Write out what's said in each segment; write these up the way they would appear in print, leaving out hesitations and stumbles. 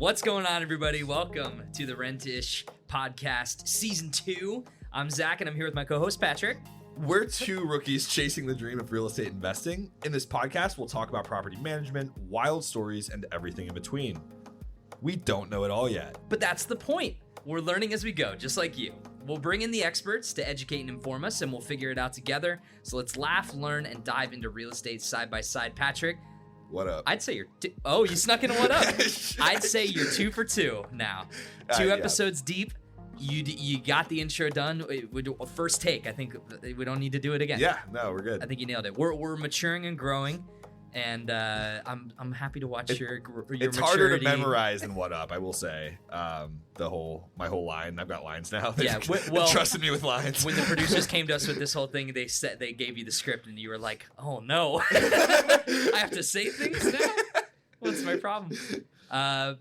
What's going on, everybody? Welcome to the Rent-ish Podcast Season 2. I'm Zach, and I'm here with my co-host, Patrick. We're two rookies chasing the dream of real estate investing. In this podcast, we'll talk about property management, wild stories, and everything in between. We don't know it all yet. But that's the point. We're learning as we go, just like you. We'll bring in the experts to educate and inform us, and we'll figure it out together. So let's laugh, learn, and dive into real estate side by side. Patrick, what up? I'd say you're... Oh, you snuck in a what up. I'd say you're 2 for 2 now. Two episodes deep. You got the intro done. First take. I think we don't need to do it again. Yeah, no, we're good. I think you nailed it. We're maturing and growing, and I'm happy to watch your maturity. It's harder to memorize than what up, I will say. My whole line. I've got lines now. Yeah, well, trusted me with lines. When the producers came to us with this whole thing, they gave you the script, and you were like, "Oh no, I have to say things now. What's my problem?"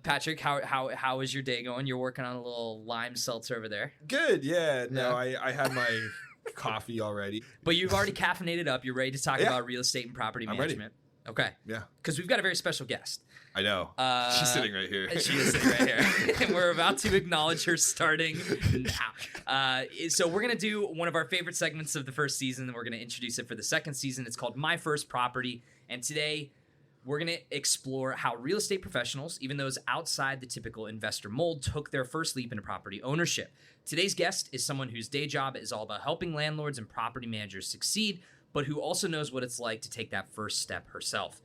Patrick, how is your day going? You're working on a little lime seltzer over there. Good, yeah. No, I had my coffee already. But you've already caffeinated up. You're ready to talk about real estate and property management. Okay. Yeah. Because we've got a very special guest. I know. She's sitting right here. She is sitting right here. And we're about to acknowledge her starting now. So we're going to do one of our favorite segments of the first season, and we're going to introduce it for the second season. It's called My First Property. And today, we're going to explore how real estate professionals, even those outside the typical investor mold, took their first leap into property ownership. Today's guest is someone whose day job is all about helping landlords and property managers succeed, but who also knows what it's like to take that first step herself.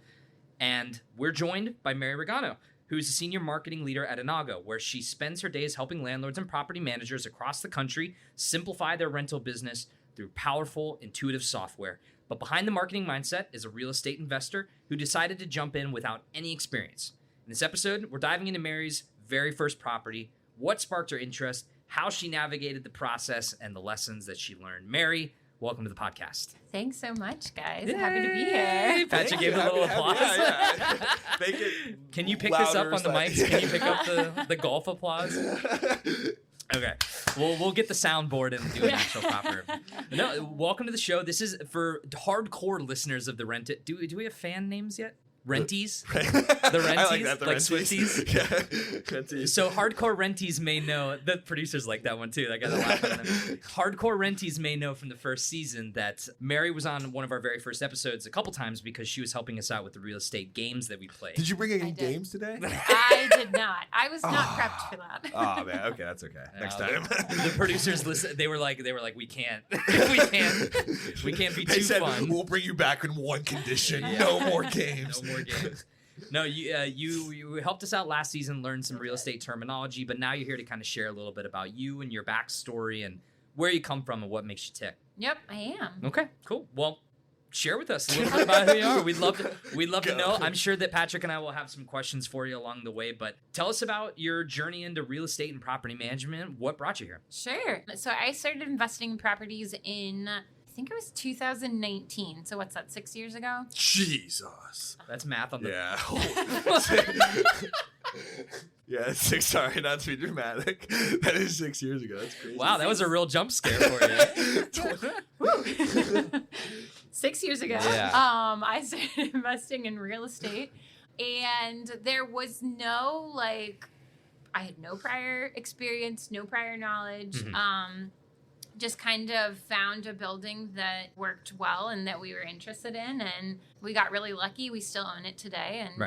And we're joined by Mary Ragano, who is a senior marketing leader at Innago, where she spends her days helping landlords and property managers across the country simplify their rental business through powerful, intuitive software. But behind the marketing mindset is a real estate investor who decided to jump in without any experience. In this episode, we're diving into Mary's very first property, what sparked her interest, how she navigated the process, and the lessons that she learned. Mary, welcome to the podcast. Thanks so much, guys. Yay! Happy to be here. Patrick gave a little applause. Yeah. Make it Can you pick this up on the mics? Can you pick up the golf applause? Okay, we'll get the soundboard and do an actual proper. No, welcome to the show. This is for hardcore listeners of the Rent It. Do we have fan names yet? Renties? The Renties? I like that, the like Renties. Swifties? Yeah, Renties. So hardcore Renties may know, the producers like that one too. I got to laugh at them. Hardcore Renties may know from the first season that Mary was on one of our very first episodes a couple times because she was helping us out with the real estate games that we played. Did you bring any games today? I did not. I was not prepped for that. Oh man, okay, that's okay. Next time. The producers listen. They were like, we can't we can't be too They said, fun. We'll bring you back in one condition. No more games. No more games. No, you helped us out last season, learned some real estate terminology, but now you're here to kind of share a little bit about you and your backstory and where you come from and what makes you tick. Yep, I am. Okay, cool. Well, share with us a little bit about who you are. We'd love to know. I'm sure that Patrick and I will have some questions for you along the way, but tell us about your journey into real estate and property management. What brought you here? Sure. So I started investing in properties in, I think it was 2019. So what's that, 6 years ago? Jesus. That's math on the... Yeah. Yeah, it's 6. Sorry, not to be dramatic. That is 6 years ago. That's crazy. Wow, that was a real jump scare for you. 6 years ago, Yeah. I started investing in real estate, and there was no, I had no prior experience, no prior knowledge. Mm-hmm. Just kind of found a building that worked well and that we were interested in, and we got really lucky. We still own it today, and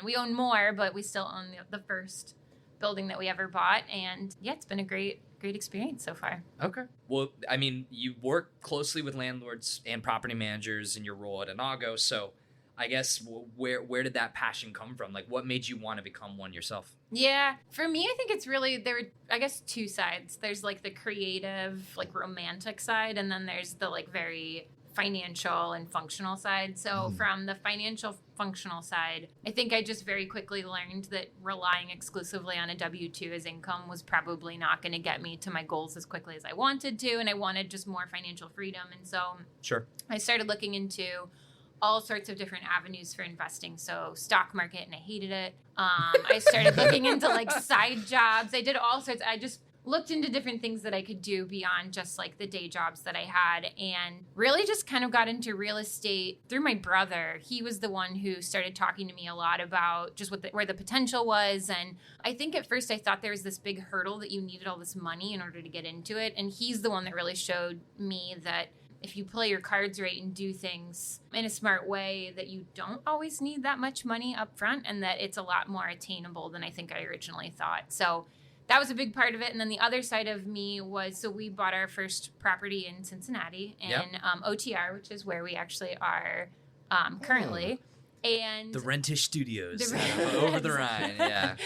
we own more, but we still own the first building that we ever bought, and yeah, it's been a great experience so far. Okay. Well, I mean, you work closely with landlords and property managers in your role at Innago, so I guess where did that passion come from? Like, what made you want to become one yourself? Yeah, for me, I think it's really, there were, I guess, 2 sides. There's the creative, romantic side, and then there's the very financial and functional side. So from the financial functional side, I think I just very quickly learned that relying exclusively on a W-2 as income was probably not going to get me to my goals as quickly as I wanted to, and I wanted just more financial freedom. And so I started looking into all sorts of different avenues for investing. So stock market, and I hated it. I started looking into side jobs. I did all sorts. looked into different things that I could do beyond just like the day jobs that I had, and really just kind of got into real estate through my brother. He was the one who started talking to me a lot about just where the potential was. And I think at first I thought there was this big hurdle that you needed all this money in order to get into it. And he's the one that really showed me that if you play your cards right and do things in a smart way, that you don't always need that much money up front, and that it's a lot more attainable than I think I originally thought. So that was a big part of it. And then the other side of me was, so we bought our first property in Cincinnati in OTR, which is where we actually are currently. And the Rentish Studios over the Rhine. Yeah.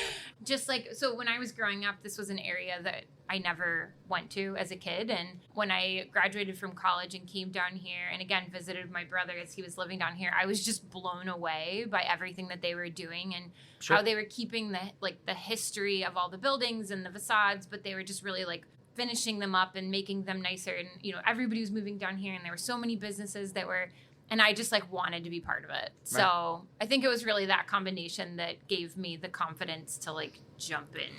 Just like, so when I was growing up, this was an area that I never went to as a kid. And when I graduated from college and came down here and again visited my brother as he was living down here, I was just blown away by everything that they were doing and how they were keeping the history of all the buildings and the facades, but they were just really like finishing them up and making them nicer. And, you know, everybody was moving down here and there were so many businesses that were, and I just like wanted to be part of it. Right. So I think it was really that combination that gave me the confidence to like jump in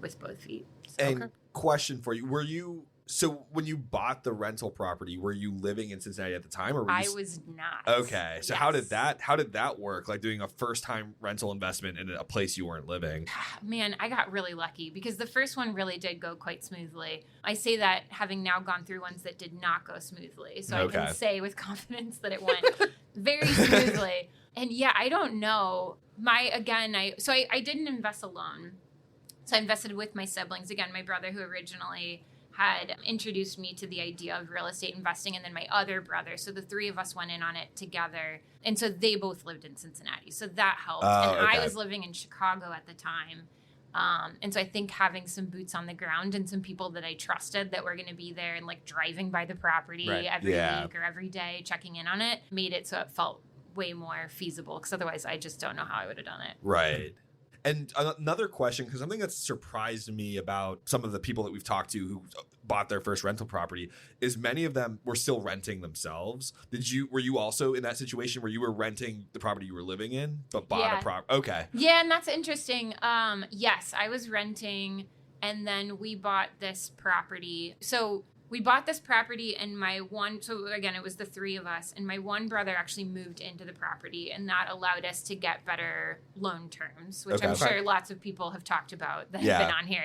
with both feet. So. And question for you, so when you bought the rental property, were you living in Cincinnati at the time, or were you... I was not. Okay. So yes. How did that work? Like doing a first time rental investment in a place you weren't living? Man, I got really lucky because the first one really did go quite smoothly. I say that having now gone through ones that did not go smoothly. So I can say with confidence that it went very smoothly. And yeah, I don't know. I didn't invest alone. So I invested with my siblings. Again, my brother who originally had introduced me to the idea of real estate investing, and then my other brother. So the three of us went in on it together. And so they both lived in Cincinnati. So that helped. I was living in Chicago at the time. And so I think having some boots on the ground and some people that I trusted that were going to be there and like driving by the property every week or every day, checking in on it, made it so it felt way more feasible. Because otherwise I just don't know how I would have done it. Right. And another question, because something that's surprised me about some of the people that we've talked to who bought their first rental property is many of them were still renting themselves. Were you also in that situation where you were renting the property you were living in, but bought a property? Okay. Yeah, and that's interesting. Yes, I was renting, and then we bought this property. So we bought this property, and so again, it was the three of us, and my one brother actually moved into the property, and that allowed us to get better loan terms, which I'm sure lots of people have talked about that have been on here.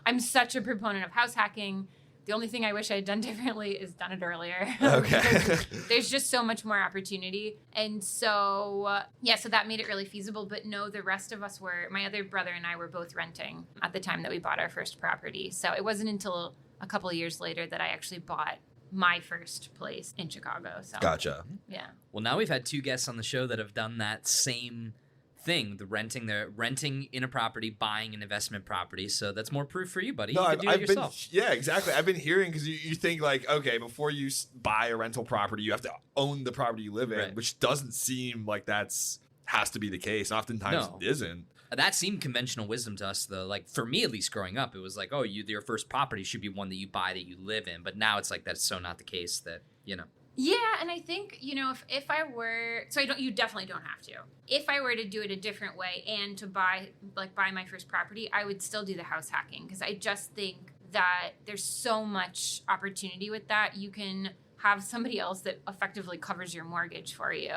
I'm such a proponent of house hacking. The only thing I wish I had done differently is done it earlier. Okay. There's just so much more opportunity. And so, so that made it really feasible. But no, the rest of us my other brother and I were both renting at the time that we bought our first property. So it wasn't until a couple of years later that I actually bought my first place in Chicago. So gotcha. Yeah. Well, now we've had two guests on the show that have done that same thing, the renting in a property, buying an investment property. So that's more proof for you, buddy. No, you can do it yourself. Yeah, exactly. I've been hearing, because you think like, okay, before you buy a rental property, you have to own the property you live in, which doesn't seem like has to be the case. Oftentimes it isn't. That seemed conventional wisdom to us, though. Like, for me, at least growing up, it was like, oh, your first property should be one that you buy, that you live in. But now it's like that's so not the case that, you know. Yeah, and I think, you know, if I were, you definitely don't have to. If I were to do it a different way and to buy my first property, I would still do the house hacking, because I just think that there's so much opportunity with that. You can have somebody else that effectively covers your mortgage for you.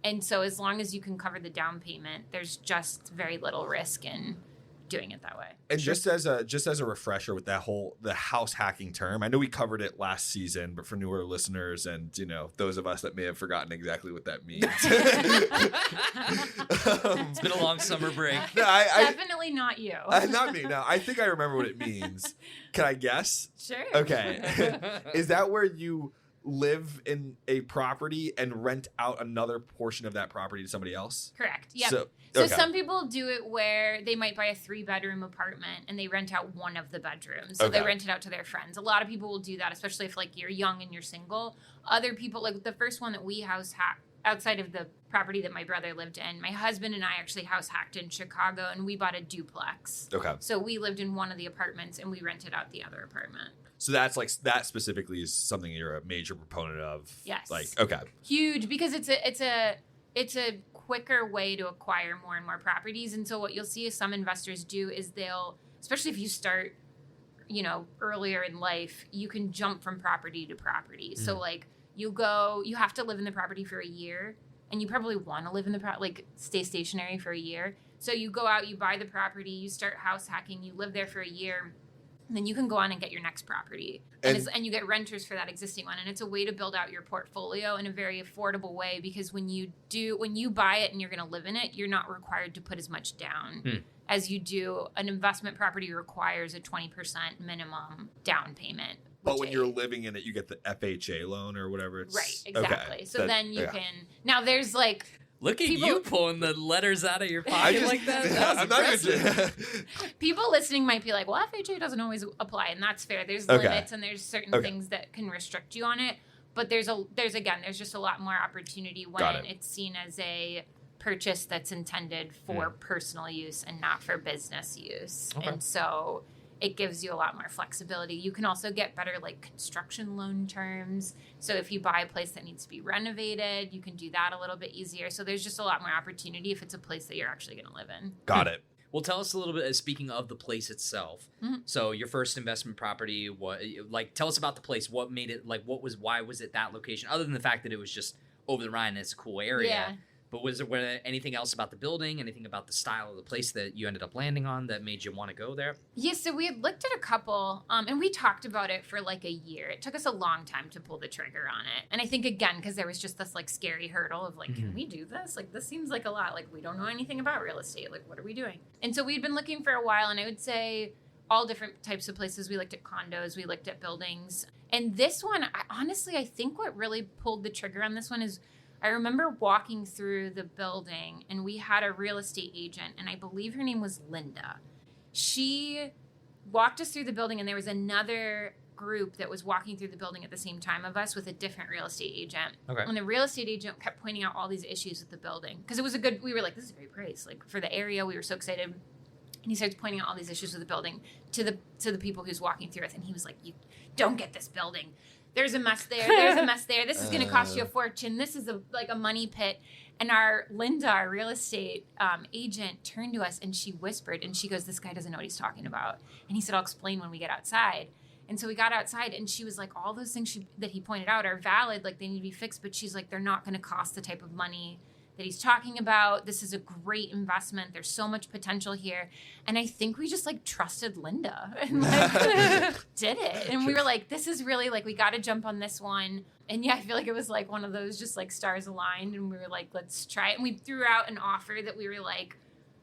And so as long as you can cover the down payment, there's just very little risk in doing it that way. And just as a refresher with the house hacking term, I know we covered it last season, but for newer listeners and, you know, those of us that may have forgotten exactly what that means. It's been a long summer break. No, definitely not you. Not me. No, I think I remember what it means. Can I guess? Sure. Okay. Is that where you live in a property and rent out another portion of that property to somebody else? Correct. Yeah. So some people do it where they might buy a 3-bedroom apartment and they rent out one of the bedrooms. So they rent it out to their friends. A lot of people will do that, especially if like you're young and you're single. Other people, like the first one that we house hacked outside of the property that my brother lived in, my husband and I actually house hacked in Chicago, and we bought a duplex. Okay. So we lived in one of the apartments and we rented out the other apartment. So that specifically is something you're a major proponent of. Yes. Like, okay. Huge, because it's a quicker way to acquire more and more properties. And so what you'll see is some investors do is especially if you start earlier in life, you can jump from property to property. So like you have to live in the property for a year, and you probably want to live in the stay stationary for a year. So you go out, you buy the property, you start house hacking, you live there for a year, and then you can go on and get your next property. And you get renters for that existing one. And it's a way to build out your portfolio in a very affordable way, because when you buy it and you're going to live in it, you're not required to put as much down as you do. An investment property requires a 20% minimum down payment. But when you're living in it, you get the FHA loan or whatever it's... Right, exactly. Okay. So then you can... Now there's like... Look at you pulling the letters out of your pocket like that. That was impressive. People listening might be like, well, FHA doesn't always apply, and that's fair. There's limits and there's certain things that can restrict you on it. But there's just a lot more opportunity when it's seen as a purchase that's intended for personal use and not for business use. Okay. And so it gives you a lot more flexibility. You can also get better like construction loan terms. So if you buy a place that needs to be renovated, you can do that a little bit easier. So there's just a lot more opportunity if it's a place that you're actually going to live in. Got it. Well, tell us a little bit, speaking of the place itself. So your first investment property, tell us about the place. What made it, why was it that location? Other than the fact that it was just over the Rhine and it's a cool area. Yeah. But was there anything else about the building, anything about the style of the place that you ended up landing on that made you want to go there? Yeah, so we had looked at a couple, and we talked about it for like a year. It took us a long time to pull the trigger on it. And I think, again, because there was just this like scary hurdle of like, can we do this? Like, this seems like a lot. Like, we don't know anything about real estate. Like, what are we doing? And so we'd been looking for a while, and I would say all different types of places. We looked at condos, we looked at buildings. And this one, I think what really pulled the trigger on this one is I remember walking through the building, and we had a real estate agent, and I believe her name was Linda. She walked us through the building, and there was another group that was walking through the building at the same time of us with a different real estate agent. Okay. And the real estate agent kept pointing out all these issues with the building, because it was we were like, this is a great price. Like, for the area, we were so excited. And he starts pointing out all these issues with the building to the people who's walking through it, and he was like, you don't get this building. There's a mess there. There's a mess there. This is going to cost you a fortune. This is a money pit. And Linda, our real estate agent, turned to us and she whispered, and she goes, this guy doesn't know what he's talking about. And he said, I'll explain when we get outside. And so we got outside, and she was like, all those things that he pointed out are valid. Like, they need to be fixed. But she's like, they're not going to cost the type of money that he's talking about. This is a great investment. There's so much potential here. And I think we just like trusted Linda and like did it. And we were like, this is really like, we got to jump on this one. And yeah, I feel like it was like one of those just like stars aligned, and we were like, let's try it. And we threw out an offer that we were like,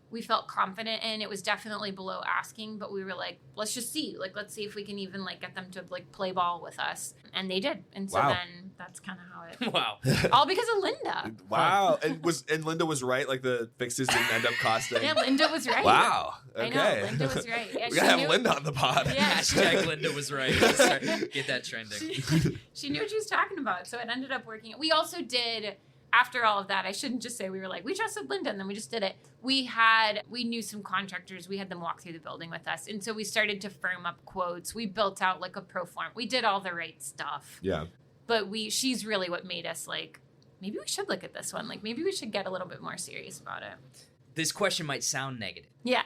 we felt confident in. It was definitely below asking, but we were like, let's just see. Like, let's see if we can even like get them to like play ball with us. And they did. And so then that's kind of how it... Wow. All because of Linda. Wow. And Linda was right? Like, the fixes didn't end up costing... Yeah, Linda was right. Wow. Okay. I know, Linda was right. Yeah, we gotta have Linda on the pod. Yeah. Hashtag Linda was right. Get that trending. She knew what she was talking about, so it ended up working. We also did... After all of that, I shouldn't just say we were like, we trusted Linda, and then we just did it. We knew some contractors. We had them walk through the building with us. And so we started to firm up quotes. We built out like a pro form. We did all the right stuff. Yeah. But she's really what made us like, maybe we should look at this one. Like, maybe we should get a little bit more serious about it. This question might sound negative. Yeah.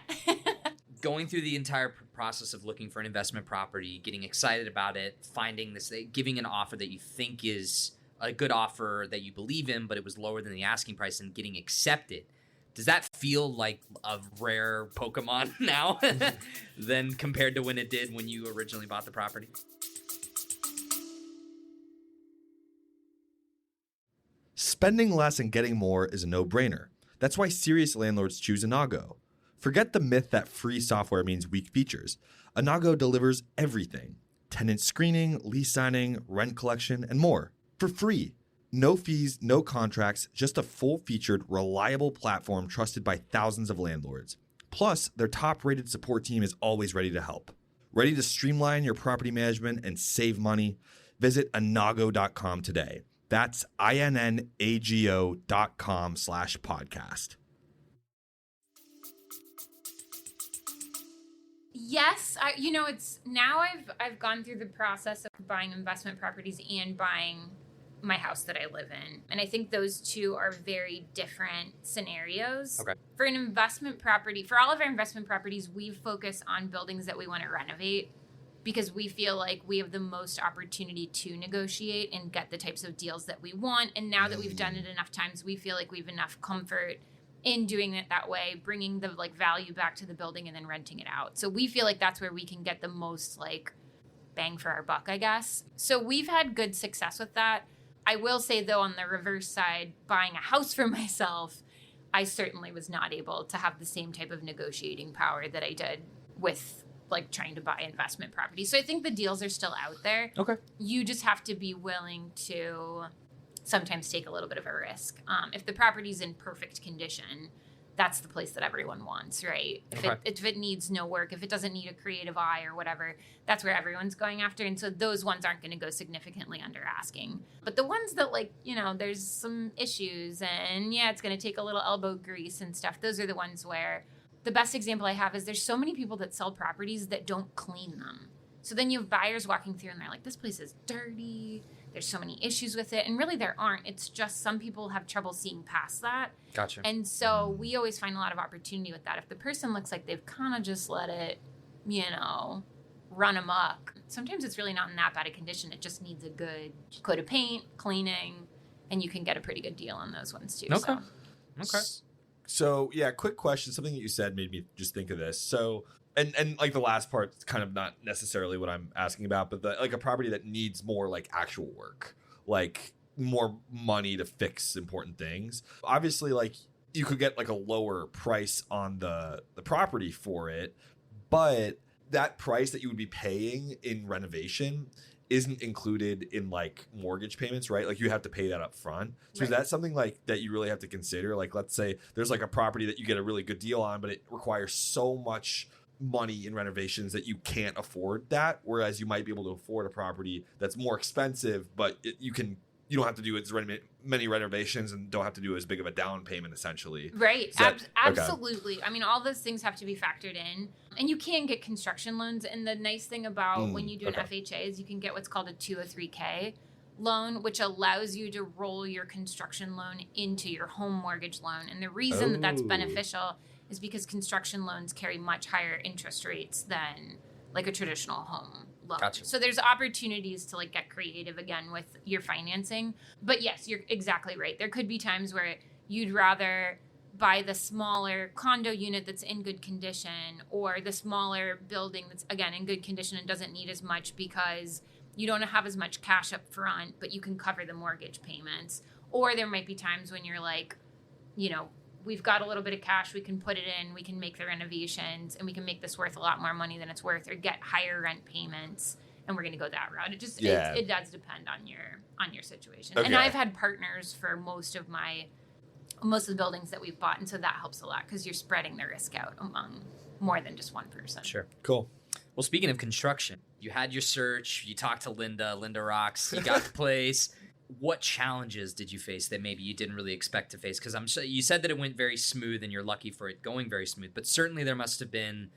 Going through the entire process of looking for an investment property, getting excited about it, finding this, giving an offer that you think is a good offer that you believe in, but it was lower than the asking price, and getting accepted. Does that feel like a rare Pokemon now than compared to when it did when you originally bought the property? Spending less and getting more is a no-brainer. That's why serious landlords choose Innago. Forget the myth that free software means weak features. Innago delivers everything. Tenant screening, lease signing, rent collection, and more. For free. No fees, no contracts, just a full-featured, reliable platform trusted by thousands of landlords. Plus, their top-rated support team is always ready to help. Ready to streamline your property management and save money? Visit Innago.com today. That's INNAGO.com/podcast. Yes, it's now I've gone through the process of buying investment properties and buying my house that I live in. And I think those two are very different scenarios. Okay. For an investment property, for all of our investment properties, we focus on buildings that we want to renovate. because we feel like we have the most opportunity to negotiate and get the types of deals that we want. And now that we've done it enough times, we feel like we have enough comfort in doing it that way, bringing the like value back to the building and then renting it out. So we feel like that's where we can get the most like bang for our buck, I guess. So we've had good success with that. I will say though, on the reverse side, buying a house for myself, I certainly was not able to have the same type of negotiating power that I did with like trying to buy investment property. So I think the deals are still out there. Okay. You just have to be willing to sometimes take a little bit of a risk. If the property's in perfect condition, that's the place that everyone wants, right? If it needs no work, if it doesn't need a creative eye or whatever, that's where everyone's going after. And so those ones aren't going to go significantly under asking. But the ones that like, you know, there's some issues and yeah, it's going to take a little elbow grease and stuff. Those are the ones where the best example I have is there's so many people that sell properties that don't clean them. So then you have buyers walking through and they're like, this place is dirty. There's so many issues with it. And really there aren't. It's just some people have trouble seeing past that. Gotcha. And so we always find a lot of opportunity with that. If the person looks like they've kind of just let it, you know, run amok, sometimes it's really not in that bad a condition. It just needs a good coat of paint, cleaning, and you can get a pretty good deal on those ones too. Okay. So. Okay. So yeah, quick question. Something that you said made me just think of this. So and like the last part's kind of not necessarily what I'm asking about, but like a property that needs more like actual work, like more money to fix important things. Obviously, like you could get like a lower price on the property for it, but that price that you would be paying in renovation isn't included in like mortgage payments, right? Like you have to pay that up front. So Is that something like that you really have to consider? Like let's say there's like a property that you get a really good deal on, but it requires so much money in renovations that you can't afford that, whereas you might be able to afford a property that's more expensive, but you don't have to do as many renovations and don't have to do as big of a down payment essentially. Right. Absolutely. I mean, all those things have to be factored in, and you can get construction loans. And the nice thing about when you do an FHA is you can get what's called a 203K loan, which allows you to roll your construction loan into your home mortgage loan. And the reason that that's beneficial is because construction loans carry much higher interest rates than like a traditional home loan. Gotcha. So there's opportunities to like get creative again with your financing. But yes, you're exactly right. There could be times where you'd rather buy the smaller condo unit that's in good condition, or the smaller building that's again in good condition and doesn't need as much because you don't have as much cash up front, but you can cover the mortgage payments. Or there might be times when you're like, you know, we've got a little bit of cash, we can put it in, we can make the renovations, and we can make this worth a lot more money than it's worth, or get higher rent payments, and we're going to go that route. It just it does depend on your situation. And I've had partners for most of the buildings that we've bought, and so that helps a lot because you're spreading the risk out among more than just one person. Sure. Cool. Well, speaking of construction, you had your search, you talked to Linda rocks, you got the place. What challenges did you face that maybe you didn't really expect to face? Because you said that it went very smooth and you're lucky for it going very smooth, but certainly there must have been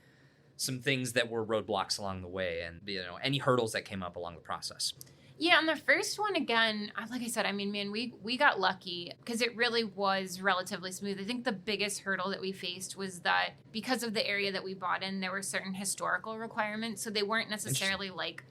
some things that were roadblocks along the way, and you know, any hurdles that came up along the process. Yeah, on the first one, again, like I said, I mean, man, we got lucky because it really was relatively smooth. I think the biggest hurdle that we faced was that because of the area that we bought in, there were certain historical requirements, so they weren't necessarily like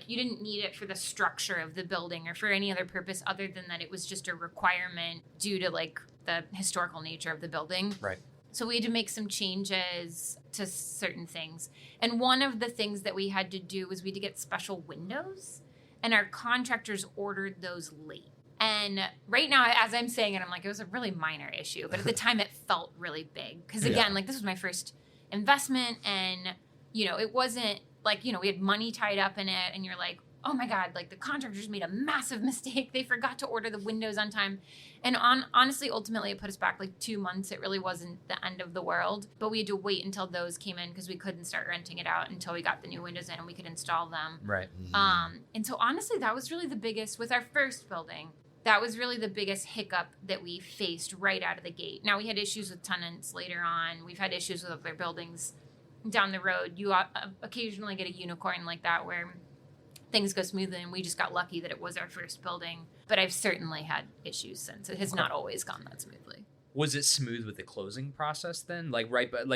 you didn't need it for the structure of the building or for any other purpose other than that it was just a requirement due to like the historical nature of the building. Right. So we had to make some changes to certain things. And one of the things that we had to do was we had to get special windows, and our contractors ordered those late. And right now, as I'm saying it, I'm like, it was a really minor issue, but at the time it felt really big. Because again, like this was my first investment, and you know, it wasn't like, you know, we had money tied up in it, and you're like, oh my God, like the contractors made a massive mistake. They forgot to order the windows on time. And honestly, ultimately, it put us back like 2 months. It really wasn't the end of the world. But we had to wait until those came in because we couldn't start renting it out until we got the new windows in and we could install them. Right. And so honestly, that was really the biggest, with our first building, that was really the biggest hiccup that we faced right out of the gate. Now, we had issues with tenants later on. We've had issues with other buildings down the road. You occasionally get a unicorn like that where things go smoothly, and we just got lucky that it was our first building. But I've certainly had issues since. It has not always gone that smoothly. Was it smooth with the closing process then? Like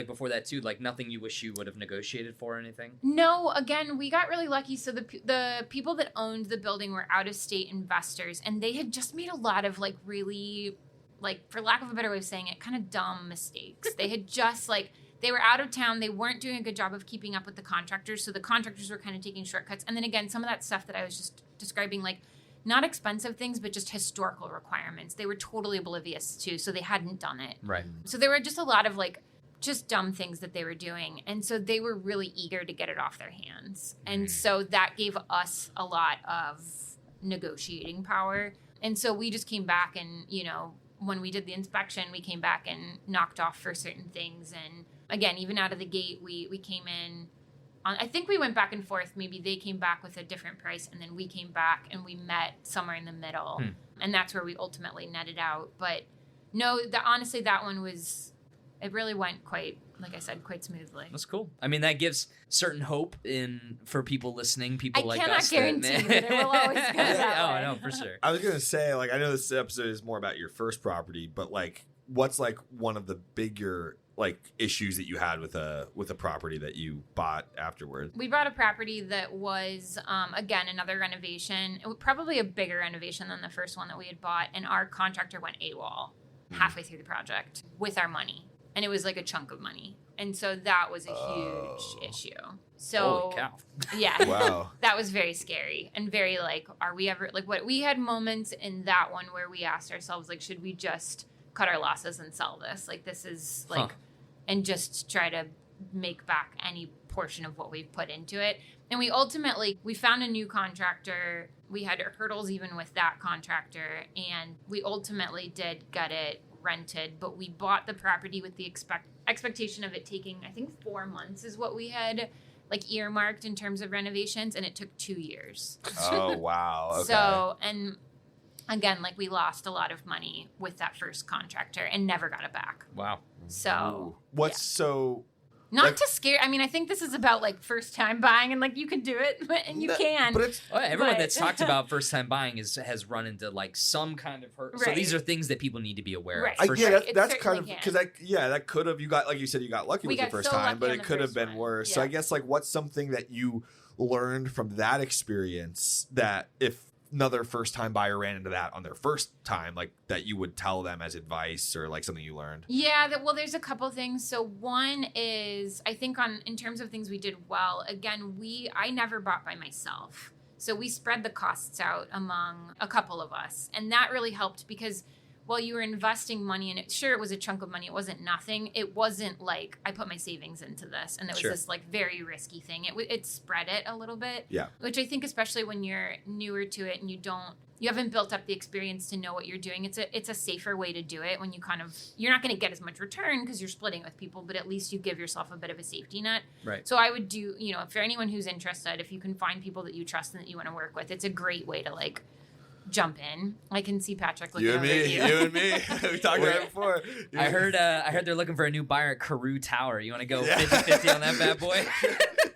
before that too, like nothing you wish you would have negotiated for or anything? No, again, we got really lucky. So the people that owned the building were out of state investors, and they had just made a lot of like really, like, for lack of a better way of saying it, kind of dumb mistakes. They had just like, they were out of town. They weren't doing a good job of keeping up with the contractors. So the contractors were kind of taking shortcuts. And then again, some of that stuff that I was just describing, like, not expensive things, but just historical requirements. They were totally oblivious to, so they hadn't done it. Right. So there were just a lot of like just dumb things that they were doing. And so they were really eager to get it off their hands. And so that gave us a lot of negotiating power. And so we just came back and, you know, when we did the inspection, we came back and knocked off for certain things. And again, even out of the gate, we came in. I think we went back and forth. Maybe they came back with a different price, and then we came back and we met somewhere in the middle. And that's where we ultimately netted out. But no, honestly, that one was, it really went quite, like I said, quite smoothly. That's cool. I mean, that gives certain hope for people listening, people like cannot us. guarantee that it will always go that way. Oh, no, for sure. I was gonna say, like, I know this episode is more about your first property, but like, what's like one of the bigger like issues that you had with a property that you bought afterwards? We bought a property that was, again, another renovation. It was probably a bigger renovation than the first one that we had bought. And our contractor went AWOL halfway through the project with our money. And it was like a chunk of money. And so that was a huge issue. So, holy cow. Yeah. Wow. That was very scary and very like, are we ever, like, what we had moments in that one where we asked ourselves, like, should we just cut our losses and sell this? Like, this is like, and just try to make back any portion of what we've put into it. And we found a new contractor. We had hurdles even with that contractor, and we ultimately did get it rented, but we bought the property with the expectation of it taking, I think 4 months is what we had like earmarked in terms of renovations, and it took 2 years. Oh, wow. Okay. So, and again, like, we lost a lot of money with that first contractor and never got it back. Wow. So what's so not like, to scare. I mean, I think this is about like first time buying, and like you can do it, and you can. But it's Everyone that's talked about first time buying has run into like some kind of hurt. So Right. these are things that people need to be aware Right. of. For yeah, sure. that's It kind of certainly because that could have, you got, like you said, you got lucky We with the got first so time, lucky but on it the could have first been one. worse. So Yeah. I guess, like, what's something that you learned from that experience that if another first time buyer ran into that on their first time, like, that you would tell them as advice or like something you learned? Yeah, well, there's a couple things. So one is, I think in terms of things we did well, again, I never bought by myself. So we spread the costs out among a couple of us. And that really helped because while you were investing money in it, sure, it was a chunk of money. It wasn't nothing. It wasn't like I put my savings into this and it was Sure. this like very risky thing. It spread it a little bit. Yeah. Which I think, especially when you're newer to it and you haven't built up the experience to know what you're doing. It's a safer way to do it when you're not going to get as much return because you're splitting with people, but at least you give yourself a bit of a safety net. Right. So I would do, for anyone who's interested, if you can find people that you trust and that you want to work with, it's a great way to like jump in. I can see Patrick looking over at you. You and me. We talked about it before. I heard they're looking for a new buyer at Carew Tower. You want to go 50-50 on that bad boy?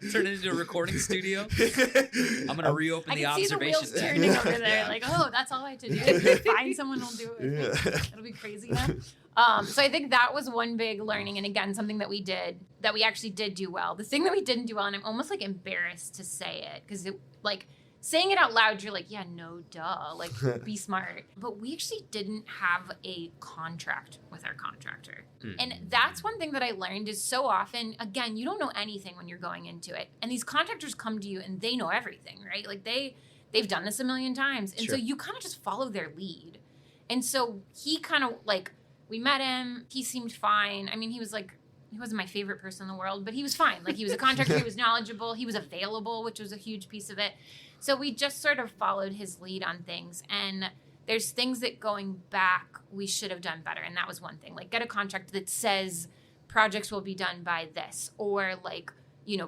Turn it into a recording studio? I'm going to reopen I the can see the observation wheels deck. turning over there. Yeah. Like, oh, that's all I have to do. Find someone who'll do it. Yeah. It'll be crazy then. So I think that was one big learning. And again, something that we actually did do well. The thing that we didn't do well, and I'm almost like embarrassed to say it because saying it out loud, you're like, yeah, no, duh. Like, be smart. But we actually didn't have a contract with our contractor. And that's one thing that I learned is so often, again, you don't know anything when you're going into it. And these contractors come to you and they know everything, right? Like, they've done this a million times. And Sure. so you kind of just follow their lead. And so he kind of, like, we met him. He seemed fine. I mean, he wasn't my favorite person in the world, but he was fine. Like, he was a contractor. He was knowledgeable. He was available, which was a huge piece of it. So we just sort of followed his lead on things. And there's things that going back, we should have done better. And that was one thing. Like, get a contract that says projects will be done by this, or like,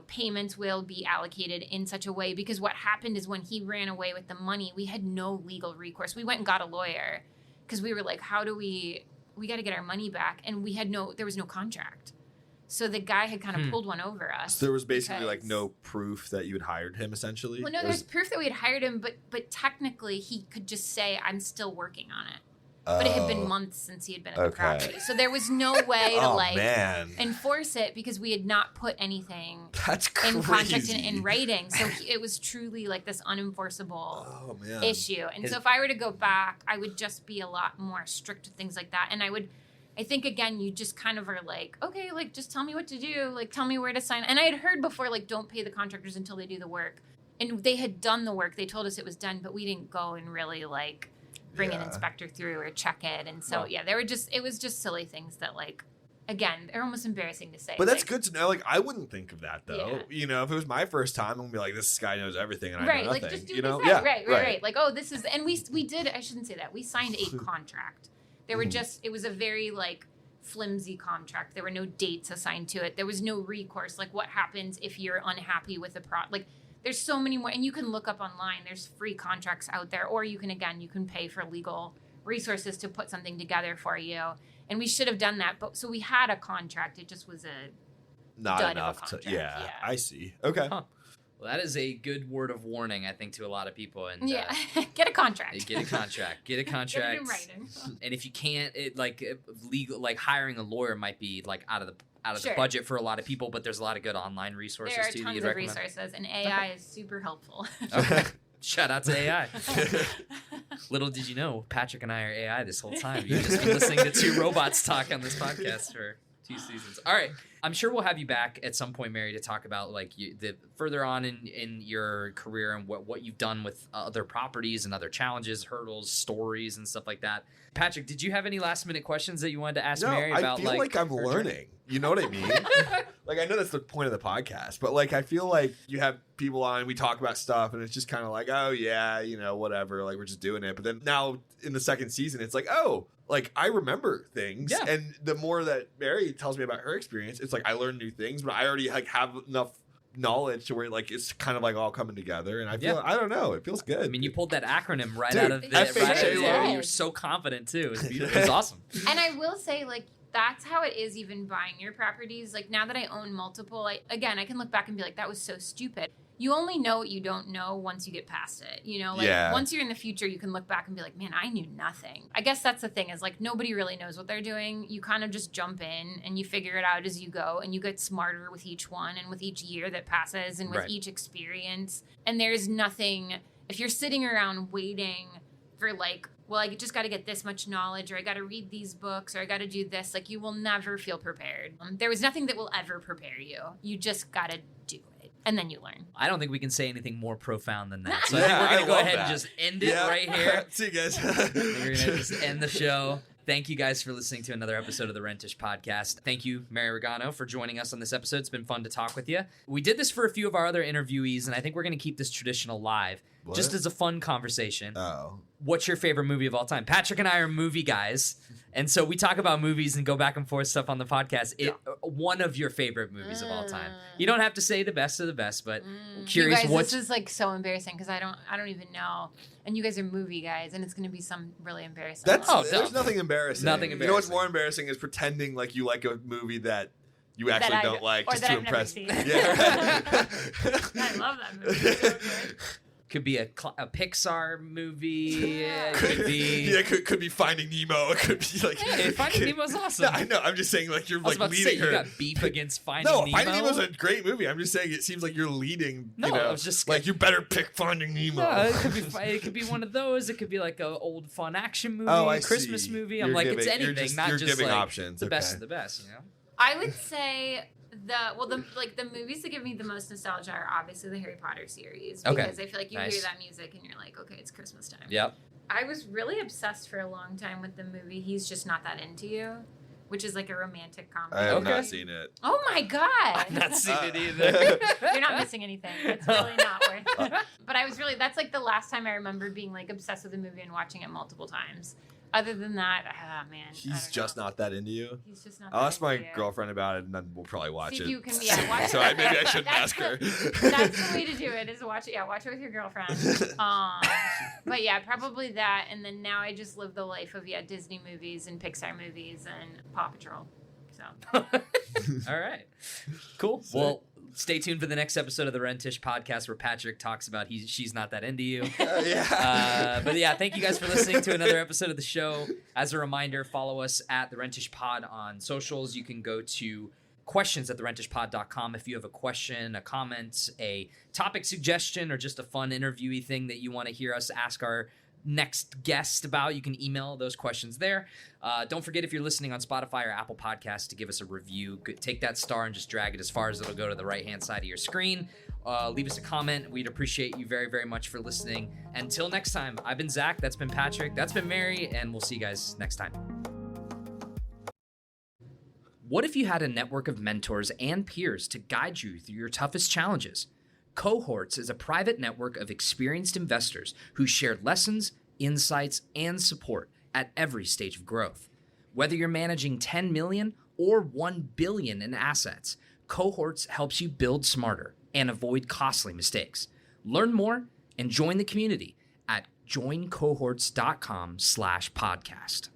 payments will be allocated in such a way. Because what happened is when he ran away with the money, we had no legal recourse. We went and got a lawyer because we were like, how do we got to get our money back. And there was no contract. So the guy had kind of pulled one over us. So there was basically like no proof that you had hired him, essentially? Well, no, there's proof that we had hired him, but technically he could just say, I'm still working on it. But it had been months since he had been at the Okay. property. So there was no way to man. enforce it because we had not put anything That's crazy. in contract and in writing. So it was truly like this unenforceable issue. And so if I were to go back, I would just be a lot more strict with things like that. And I think, again, you just kind of are like, okay, like, just tell me what to do. Like, tell me where to sign. And I had heard before, like, don't pay the contractors until they do the work. And they had done the work. They told us it was done, but we didn't go and really, like, bring an inspector through or check it. And so, it was just silly things that, like, again, they're almost embarrassing to say. But that's good to know. Like, I wouldn't think of that, though. Yeah. You know, if it was my first time, I'm going to be like, this guy knows everything and I know nothing. Like, just do you know? this. Yeah, Right. Like, oh, this is, and we did, I shouldn't say that. We signed a contract. There were it was a very, like, flimsy contract. There were no dates assigned to it. There was no recourse. Like, what happens if you're unhappy with the like, there's so many more, and you can look up online. There's free contracts out there, or you can pay for legal resources to put something together for you. And we should have done that. But so we had a contract. It just was not dud enough of a to. contract. Yeah, I see. Okay. Huh. Well, that is a good word of warning, I think, to a lot of people. And get a contract. Get a contract. Get a contract. Get it in writing. And if you can't, legal, like hiring a lawyer might be like out of the Sure. budget for a lot of people. But there's a lot of good online resources There are too. tons You'd of recommend? resources, and AI is super helpful. Okay. Shout out to AI. Little did you know, Patrick and I are AI this whole time. You've just been listening to two robots talk on this podcast for 2 seasons. All right. I'm sure we'll have you back at some point, Mary, to talk about like the further on in your career and what you've done with other properties and other challenges, hurdles, stories, and stuff like that. Patrick, did you have any last minute questions that you wanted to ask Mary about? I feel like I'm learning. You know what I mean? Like, I know that's the point of the podcast, but like, I feel like you have people on, we talk about stuff, and it's just kind of like, oh yeah, you know, whatever. Like, we're just doing it. But then now in the second season, it's like, oh, like I remember things. Yeah. And the more that Mary tells me about her experience, it's like I learn new things, but I already like have enough knowledge to where like it's kind of like all coming together, and I feel I don't know, it feels good. I mean, you pulled that acronym right Dude, out of the FHA you were so confident too. It was beautiful. It was awesome. And I will say, like, that's how it is even buying your properties. Like, now that I own multiple, I can look back and be like, that was so stupid. You only know what you don't know once you get past it. You know, like once you're in the future, you can look back and be like, man, I knew nothing. I guess that's the thing is like nobody really knows what they're doing. You kind of just jump in and you figure it out as you go, and you get smarter with each one and with each year that passes and with each experience. And there's nothing, if you're sitting around waiting for like, well, I just got to get this much knowledge, or I got to read these books, or I got to do this, like you will never feel prepared. There was nothing that will ever prepare you. You just got to do it. And then you learn. I don't think we can say anything more profound than that. So I think we're going to go ahead and just end it right here. See you guys. We're going to just end the show. Thank you guys for listening to another episode of the Rentish Podcast. Thank you, Mary Ragano, for joining us on this episode. It's been fun to talk with you. We did this for a few of our other interviewees, and I think we're going to keep this tradition alive. What? Just as a fun conversation. Oh. What's your favorite movie of all time? Patrick and I are movie guys, and so we talk about movies and go back and forth stuff on the podcast. One of your favorite movies of all time. You don't have to say the best of the best, but curious you guys, what's... This is like so embarrassing because I don't even know. And you guys are movie guys, and it's going to be some really embarrassing. There's nothing embarrassing. Nothing You know what's more embarrassing is pretending like you like a movie that you actually don't like just to impress. Yeah, I love that movie. It's so good. Could be a Pixar movie. Could be could be Finding Nemo. It could be like Finding Nemo's awesome. No, I know. I'm just saying like you're like leading her. You got beef against Finding Nemo. No, Finding Nemo's a great movie. I'm just saying it seems like you're leading. No, you know, I was just like you better pick Finding Nemo. No, it could be one of those. It could be like an old fun action movie, Christmas movie. I'm like it's anything, not just like options. The best of the best. You know. I would say the movies that give me the most nostalgia are obviously the Harry Potter series because I feel like you hear that music and you're like, okay, it's Christmas time. Yep. I was really obsessed for a long time with the movie He's Just Not That Into You, which is like a romantic comedy. I have not seen it. Oh my god! I've not seen it either. You're not missing anything. It's really not worth it. But I was really, that's like the last time I remember being like obsessed with a movie and watching it multiple times. Other than that, man. He's just not that into you. He's just not. I'll ask my girlfriend about it, and then we'll probably watch it. You can, watch so it. Maybe I shouldn't ask her. That's the way to do it. Is watch it. Yeah, watch it with your girlfriend. But yeah, probably that. And then now I just live the life of Disney movies and Pixar movies and Paw Patrol. So. All right. Cool. Well, Stay tuned for the next episode of the Rentish podcast where Patrick talks about she's not that into you. But yeah, thank you guys for listening to another episode of the show. As a reminder, follow us at the Rentish Pod on socials. You can go to questions@therentishpod.com if you have a question, a comment, a topic suggestion, or just a fun interviewee thing that you want to hear us ask our next guest about. You can email those questions there. Don't forget, if you're listening on Spotify or Apple Podcasts, to give us a review. Take that star and just drag it as far as it'll go to the right-hand side of your screen. Leave us a comment. We'd appreciate you very, very much for listening. Until next time, I've been Zach. That's been Patrick. That's been Mary. And we'll see you guys next time. What if you had a network of mentors and peers to guide you through your toughest challenges? Cohorts is a private network of experienced investors who share lessons, insights, and support at every stage of growth. Whether you're managing 10 million or 1 billion in assets, Cohorts helps you build smarter and avoid costly mistakes. Learn more and join the community at joincohorts.com/podcast.